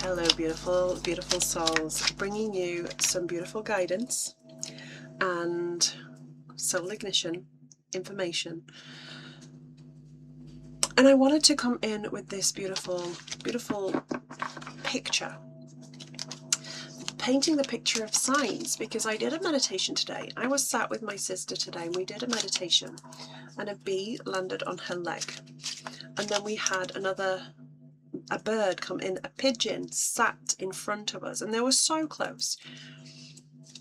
Hello, beautiful, beautiful souls, bringing you some beautiful guidance and soul ignition information. And I wanted to come in with this beautiful, beautiful picture, painting the picture of signs, because I did a meditation today. I was sat with my sister today and we did a meditation, and a bee landed on her leg, and then we had a bird come in, a pigeon sat in front of us, and they were so close.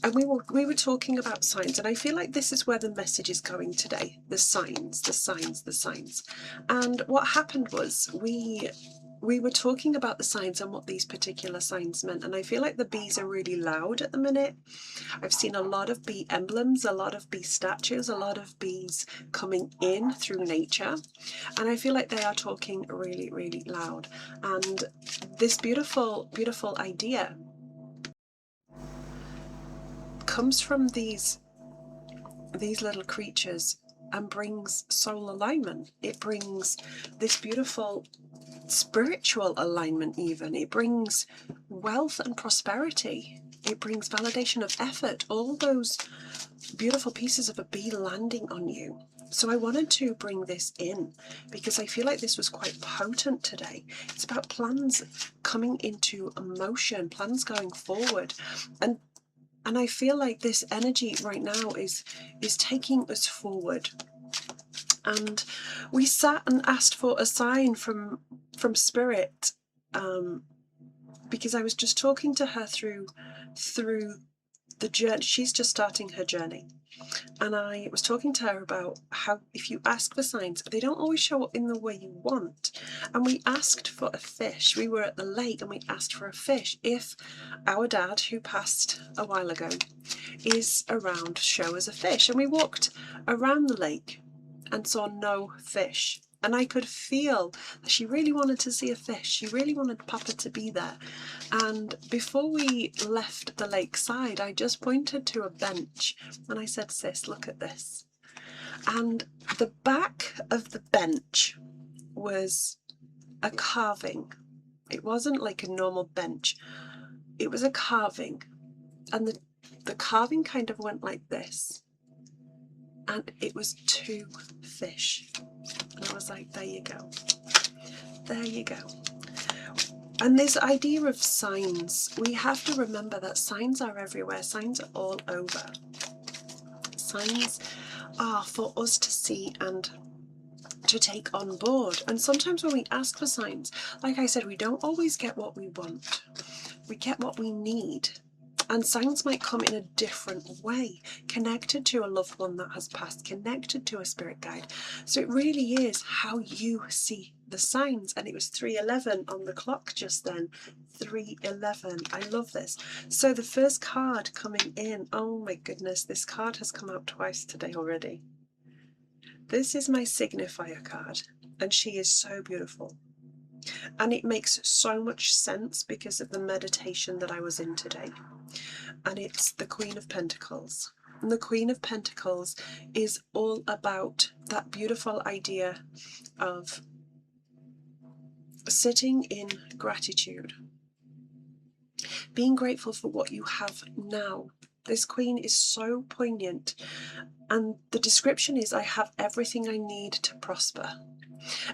And we were talking about signs, and I feel like this is where the message is going today. The signs, the signs, the signs. And what happened was we were talking about the signs and what these particular signs meant, and I feel like the bees are really loud at the minute. I've seen a lot of bee emblems, a lot of bee statues, a lot of bees coming in through nature, and I feel like they are talking really, really loud. And this beautiful, beautiful idea comes from these little creatures and brings soul alignment. It brings this beautiful spiritual alignment even. It brings wealth and prosperity. It brings validation of effort, all those beautiful pieces of a bee landing on you. So I wanted to bring this in because I feel like this was quite potent today. It's about plans coming into motion, plans going forward, and I feel like this energy right now is taking us forward. And we sat and asked for a sign from Spirit, because I was just talking to her through the journey. She's just starting her journey. And I was talking to her about how if you ask for signs, they don't always show up in the way you want. And we asked for a fish. We were at the lake and we asked for a fish. If our dad, who passed a while ago, is around, show us a fish. And we walked around the lake and saw no fish. And I could feel that she really wanted to see a fish. She really wanted Papa to be there. And before we left the lakeside, I just pointed to a bench and I said, "Sis, look at this." And the back of the bench was a carving. It wasn't like a normal bench. It was a carving. And the carving kind of went like this. And it was two fish. And I was like, there you go. There you go. And this idea of signs, we have to remember that signs are everywhere. Signs are all over. Signs are for us to see and to take on board. And sometimes when we ask for signs, like I said, we don't always get what we want. We get what we need. And signs might come in a different way, connected to a loved one that has passed, connected to a spirit guide. So it really is how you see the signs. And it was 3:11 on the clock just then. 3:11. I love this. So the first card coming in, oh my goodness, this card has come out twice today already. This is my signifier card, and she is so beautiful. And it makes so much sense because of the meditation that I was in today. And it's the Queen of Pentacles. And the Queen of Pentacles is all about that beautiful idea of sitting in gratitude, being grateful for what you have now. This Queen is so poignant. And the description is, I have everything I need to prosper.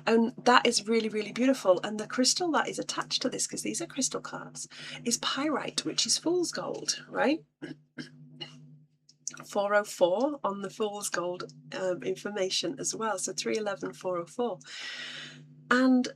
And that is really, really beautiful. And the crystal that is attached to this, because these are crystal cards, is pyrite, which is fool's gold, right? 404 on the fool's gold information as well. So 311, 404. And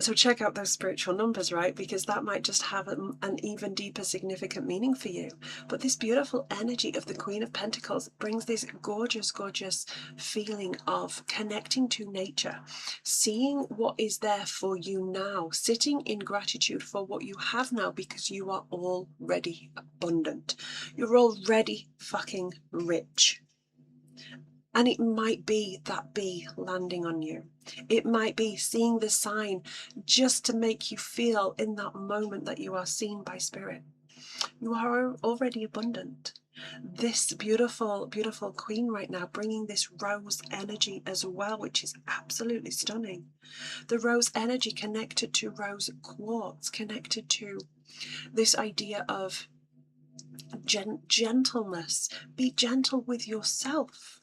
so check out those spiritual numbers, right? Because that might just have an even deeper significant meaning for you. But this beautiful energy of the Queen of Pentacles brings this gorgeous, gorgeous feeling of connecting to nature, seeing what is there for you now, sitting in gratitude for what you have now, because you are already abundant. You're already fucking rich. And it might be that bee landing on you. It might be seeing the sign just to make you feel in that moment that you are seen by Spirit. You are already abundant. This beautiful, beautiful queen right now, bringing this rose energy as well, which is absolutely stunning. The rose energy connected to rose quartz, connected to this idea of gentleness. Be gentle with yourself.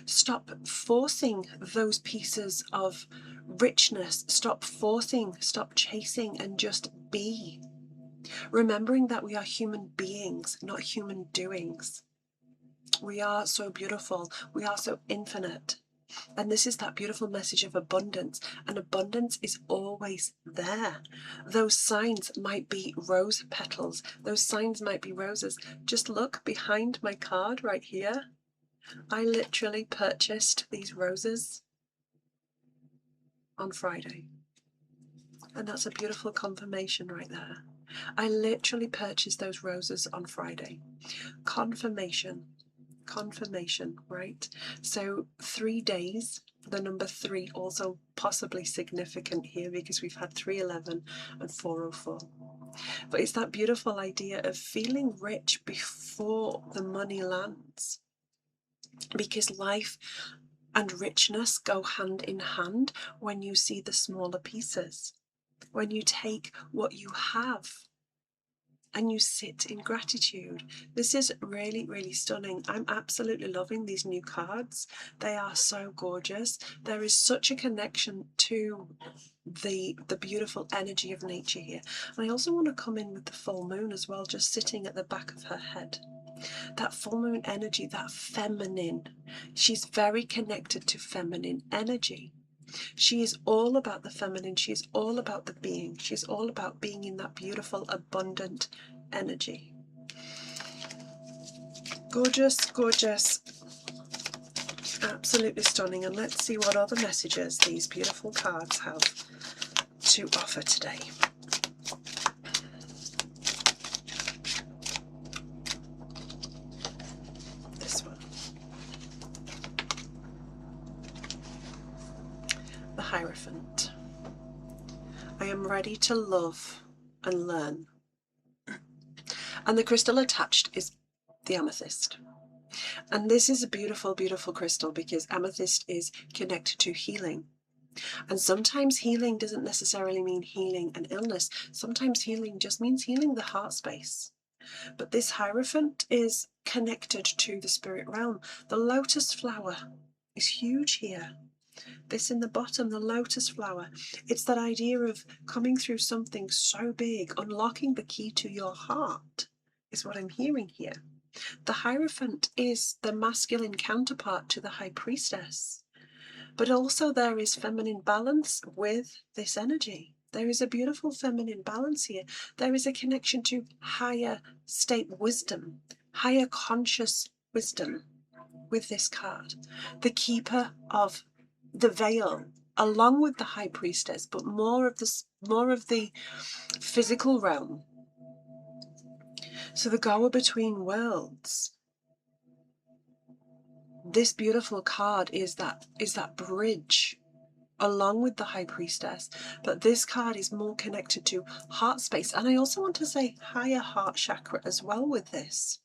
Stop forcing those pieces of richness. Stop forcing, stop chasing, and just be. Remembering that we are human beings, not human doings. We are so beautiful. We are so infinite. And this is that beautiful message of abundance. And abundance is always there. Those signs might be rose petals. Those signs might be roses. Just look behind my card right here. I literally purchased these roses on Friday. And that's a beautiful confirmation right there. I literally purchased those roses on Friday. Confirmation, right? So 3 days, the number 3 also possibly significant here because we've had 311 and 404. But it's that beautiful idea of feeling rich before the money lands. Because life and richness go hand in hand when you see the smaller pieces. When you take what you have and you sit in gratitude. This is really, really stunning. I'm absolutely loving these new cards. They are so gorgeous. There is such a connection to the beautiful energy of nature here. And I also want to come in with the full moon as well, just sitting at the back of her head. That full moon energy, that feminine. She's very connected to feminine energy. She is all about the feminine. She's all about the being. She's all about being in that beautiful, abundant energy. Gorgeous, gorgeous. Absolutely stunning. And let's see what other messages these beautiful cards have to offer today. This one. The Hierophant. I am ready to love and learn. And the crystal attached is the amethyst. And this is a beautiful, beautiful crystal because amethyst is connected to healing. And sometimes healing doesn't necessarily mean healing an illness. Sometimes healing just means healing the heart space. But this Hierophant is connected to the spirit realm. The lotus flower is huge here. This in the bottom, the lotus flower. It's that idea of coming through something so big, unlocking the key to your heart, is what I'm hearing here. The Hierophant is the masculine counterpart to the High Priestess. But also there is feminine balance with this energy. There is a beautiful feminine balance here. There is a connection to higher state wisdom, higher conscious wisdom with this card. The keeper of the veil, along with the High Priestess, but more of the physical realm. So the goer between worlds. This beautiful card is that bridge along with the High Priestess, but this card is more connected to heart space. And I also want to say higher heart chakra as well with this.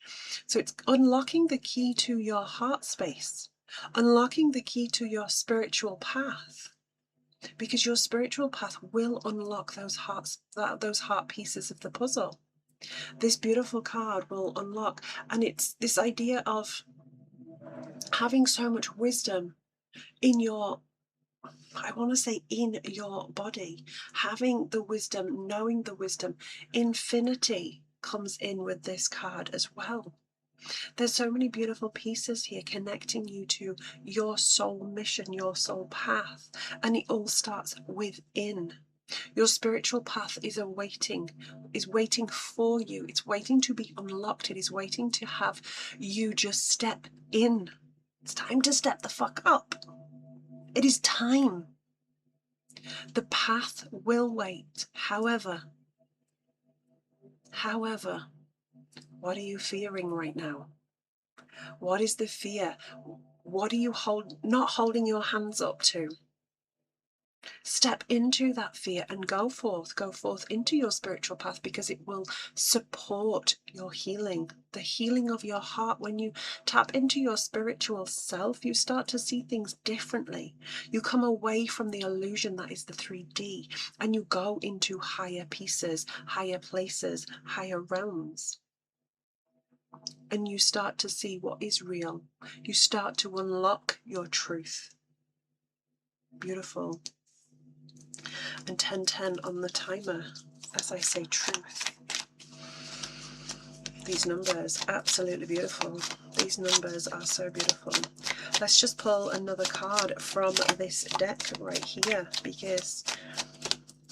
So it's unlocking the key to your heart space, unlocking the key to your spiritual path, because your spiritual path will unlock those heart pieces of the puzzle. This beautiful card will unlock, and it's this idea of having so much wisdom in your, I want to say in your body, having the wisdom, knowing the wisdom. Infinity comes in with this card as well. There's so many beautiful pieces here connecting you to your soul mission, your soul path, and it all starts within. Your spiritual path is waiting for you. It's waiting to be unlocked. It is waiting to have you just step in. It's time to step the fuck up. It is time. The path will wait. However, what are you fearing right now? What is the fear? What are you not holding your hands up to? Step into that fear and go forth into your spiritual path, because it will support your healing, the healing of your heart. When you tap into your spiritual self, you start to see things differently. You come away from the illusion that is the 3D, and you go into higher pieces, higher places, higher realms. And you start to see what is real. You start to unlock your truth. Beautiful. And 1010 on the timer as I say truth. These numbers, absolutely beautiful. These numbers are so beautiful. Let's just pull another card from this deck right here, because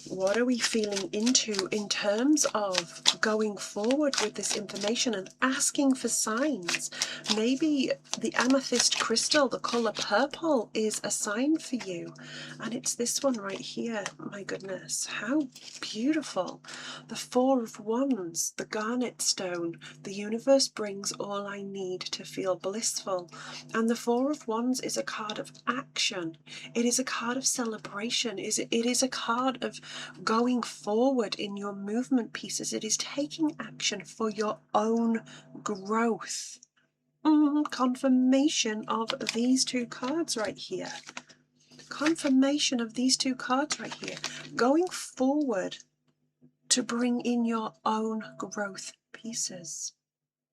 what are we feeling into in terms of going forward with this information and asking for signs? Maybe the amethyst crystal, the color purple, is a sign for you. And it's this one right here. My goodness, how beautiful. The Four of Wands, the garnet stone. The universe brings all I need to feel blissful. And the Four of Wands is a card of action. It is a card of celebration. It is a card of going forward in your movement pieces. It is taking action for your own growth. Confirmation of these two cards right here. Confirmation of these two cards right here. Going forward to bring in your own growth pieces.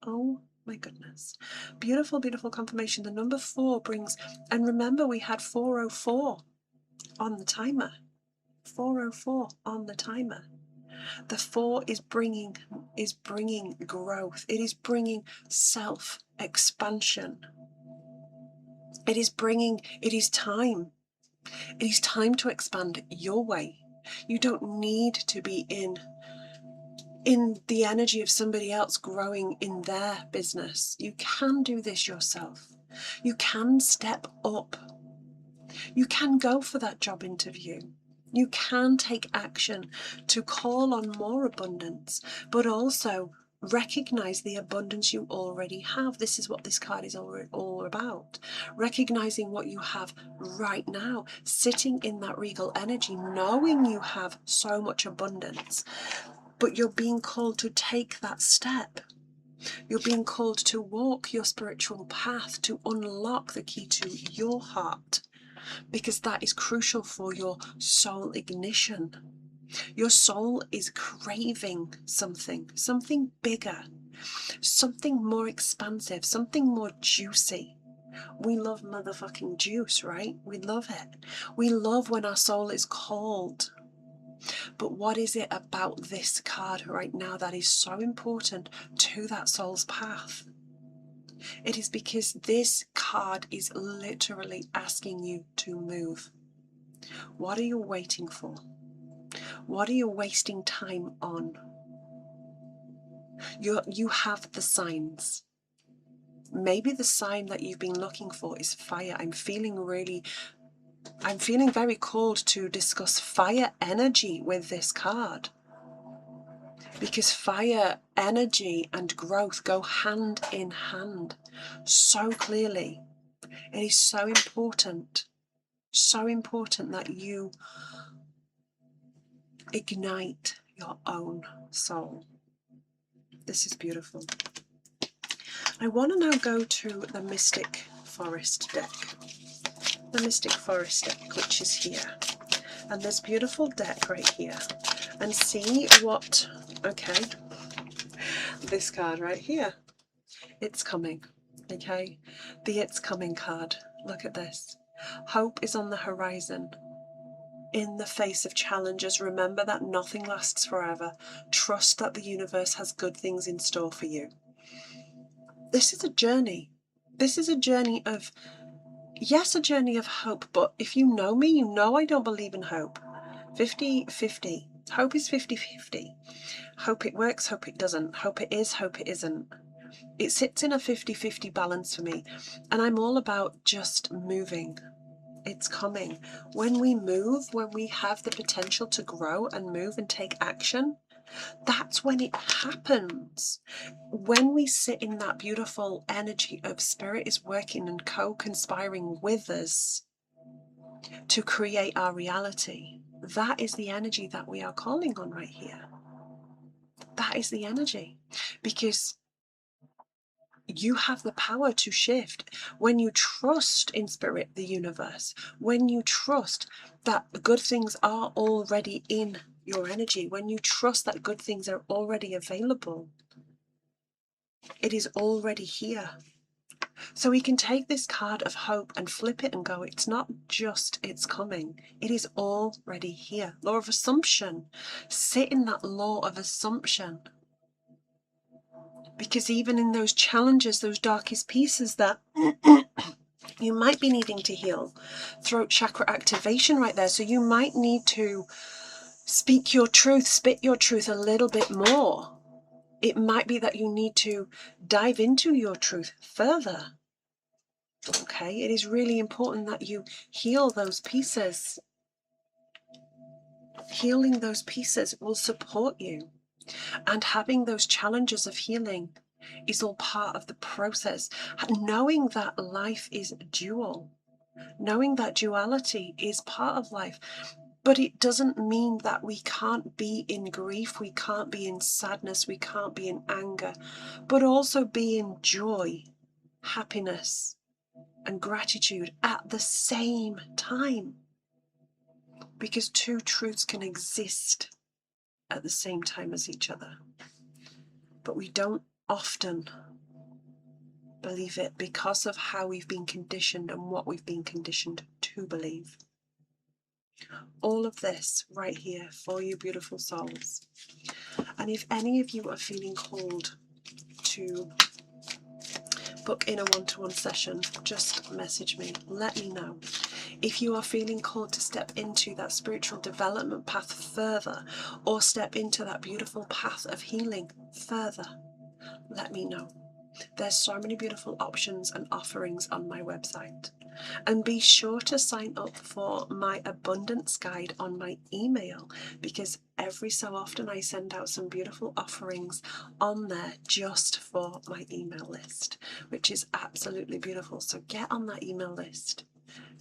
Oh my goodness. Beautiful, beautiful confirmation. The number 4 brings, and remember we had 404 on the timer. 404 on the timer. The 4 is bringing growth. It is bringing self-expansion. It is time. It is time to expand your way. You don't need to be in the energy of somebody else growing in their business. You can do this yourself. You can step up. You can go for that job interview. You can take action to call on more abundance, but also recognize the abundance you already have. This is what this card is all about. Recognizing what you have right now, sitting in that regal energy, knowing you have so much abundance, but you're being called to take that step. You're being called to walk your spiritual path, to unlock the key to your heart, because that is crucial for your soul ignition. Your soul is craving something bigger, something more expansive, something more juicy. We love motherfucking juice, right? We love it. We love when our soul is called. But what is it about this card right now that is so important to that soul's path? It is because this card is literally asking you to move. What are you waiting for? What are you wasting time on? You have the signs. Maybe the sign that you've been looking for is fire. I'm feeling very called to discuss fire energy with this card, because fire energy and growth go hand in hand so clearly. It is so important that you ignite your own soul. This is beautiful. I want to now go to the Mystic Forest deck. The Mystic Forest deck, which is here. And this beautiful deck right here. And see what, okay, this card right here. It's coming, okay? The It's Coming card. Look at this. Hope is on the horizon. In the face of challenges, remember that nothing lasts forever. Trust that the universe has good things in store for you. This is a journey. This is a journey of, yes, a journey of hope, but if you know me, you know I don't believe in hope. 50-50. Hope is 50-50. Hope it works, hope it doesn't. Hope it is, hope it isn't. It sits in a 50-50 balance for me. And I'm all about just moving. It's coming. When we move, when we have the potential to grow and move and take action, that's when it happens. When we sit in that beautiful energy of spirit is working and co-conspiring with us, to create our reality. That is the energy that we are calling on right here. That is the energy, because you have the power to shift when you trust in spirit, the universe, when you trust that good things are already in your energy, when you trust that good things are already available. It is already here. So we can take this card of hope and flip it and go, it's not just it's coming, it is already here. Law of assumption. Sit in that law of assumption. Because even in those challenges, those darkest pieces that you might be needing to heal, throat chakra activation right there. So you might need to speak your truth, spit your truth a little bit more. It might be that you need to dive into your truth further. Okay, it is really important that you heal those pieces. Healing those pieces will support you. And having those challenges of healing is all part of the process. Knowing that life is dual, knowing that duality is part of life, but it doesn't mean that we can't be in grief, we can't be in sadness, we can't be in anger, but also be in joy, happiness, and gratitude at the same time. Because two truths can exist at the same time as each other. But we don't often believe it because of how we've been conditioned and what we've been conditioned to believe. All of this right here for you, beautiful souls. And if any of you are feeling called to book in a one-to-one session, just message me, let me know. If you are feeling called to step into that spiritual development path further, or step into that beautiful path of healing further, let me know. There's so many beautiful options and offerings on my website. And be sure to sign up for my abundance guide on my email, because every so often I send out some beautiful offerings on there just for my email list, which is absolutely beautiful. So get on that email list.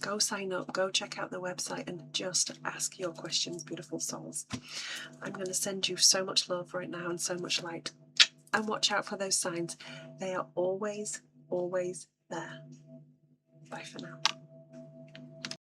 Go sign up, go check out the website, and just ask your questions, beautiful souls. I'm going to send you so much love right now and so much light. And watch out for those signs. They are always, always there. Bye for now.